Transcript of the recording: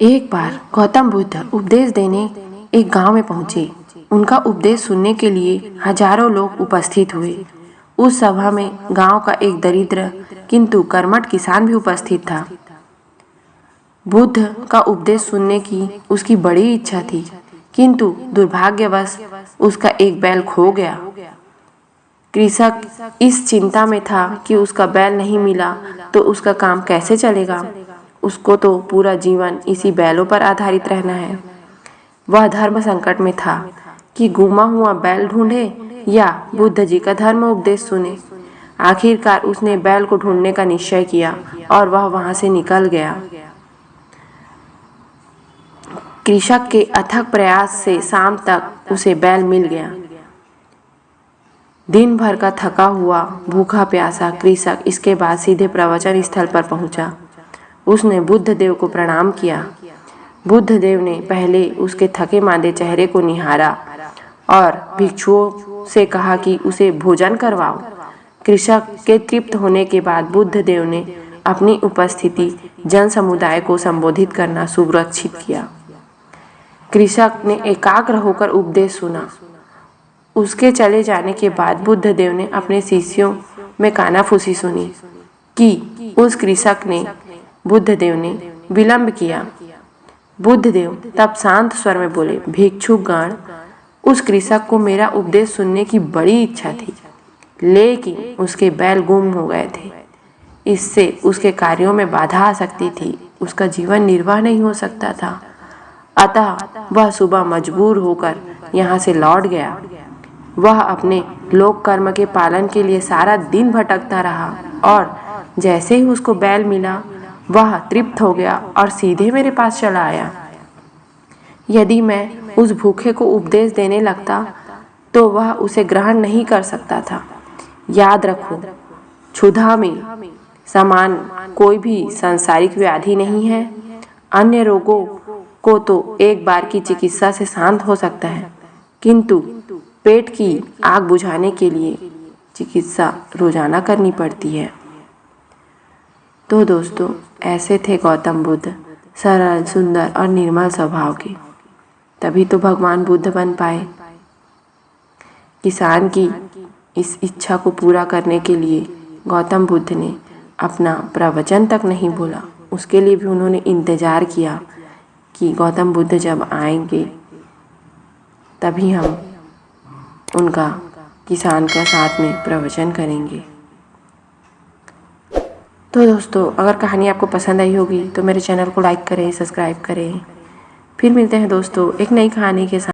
एक बार गौतम बुद्ध उपदेश देने एक गांव में पहुंचे। उनका उपदेश सुनने के लिए हजारों लोग उपस्थित हुए। उस सभा में गांव का एक दरिद्र किंतु कर्मठ किसान भी उपस्थित था। बुद्ध का उपदेश सुनने की उसकी बड़ी इच्छा थी, किंतु दुर्भाग्यवश उसका एक बैल खो गया। कृषक इस चिंता में था कि उसका बैल नहीं मिला तो उसका काम कैसे चलेगा। उसको तो पूरा जीवन इसी बैलों पर आधारित रहना है। वह धर्म संकट में था कि गुमा हुआ बैल ढूंढे या बुद्ध जी का धर्म उपदेश सुने। आखिरकार उसने बैल को ढूंढने का निश्चय किया और वह वहां से निकल गया। कृषक के अथक प्रयास से शाम तक उसे बैल मिल गया। दिन भर का थका हुआ भूखा प्यासा कृषक इसके बाद सीधे प्रवचन स्थल पर पहुंचा। उसने बुद्ध देव को प्रणाम किया। बुद्ध देव ने पहले उसके थके मांदे चेहरे को निहारा और भिक्षुओं से कहा कि उसे भोजन करवाओ। कृषक के तृप्त होने के बाद बुद्ध देव ने अपनी उपस्थिति जन समुदाय को संबोधित करना सुरक्षित किया। कृषक ने एकाग्र होकर उपदेश सुना। उसके चले जाने के बाद बुद्ध देव ने अपने शिष्यों में कानाफूसी सुनी कि उस कृषक ने बुद्ध देव ने विलंब किया। बुद्ध देव तब शांत स्वर में बोले, भिक्षुगण, उस कृषक को मेरा उपदेश सुनने की बड़ी इच्छा थी, लेकिन उसके बैल गुम हो गए थे। इससे उसके कार्यों में बाधा आ सकती थी, उसका जीवन निर्वाह नहीं हो सकता था। अतः वह सुबह मजबूर होकर यहाँ से लौट गया। वह अपने लोक कर्म के पालन के लिए सारा दिन भटकता रहा और जैसे ही उसको बैल मिला वह तृप्त हो गया और सीधे मेरे पास चला आया। यदि मैं उस भूखे को उपदेश देने लगता तो वह उसे ग्रहण नहीं कर सकता था। याद रखो, क्षुधा में समान कोई भी सांसारिक व्याधि नहीं है। अन्य रोगों को तो एक बार की चिकित्सा से शांत हो सकता है, किंतु पेट की आग बुझाने के लिए चिकित्सा रोजाना करनी पड़ती है। तो दोस्तों, ऐसे थे गौतम बुद्ध, सरल, सुंदर और निर्मल स्वभाव के। तभी तो भगवान बुद्ध बन पाए। किसान की इस इच्छा को पूरा करने के लिए गौतम बुद्ध ने अपना प्रवचन तक नहीं बोला, उसके लिए भी उन्होंने इंतजार किया कि गौतम बुद्ध जब आएंगे तभी हम उनका किसान का साथ में प्रवचन करेंगे। तो दोस्तों, अगर कहानी आपको पसंद आई होगी तो मेरे चैनल को लाइक करें, सब्सक्राइब करें। फिर मिलते हैं दोस्तों एक नई कहानी के साथ।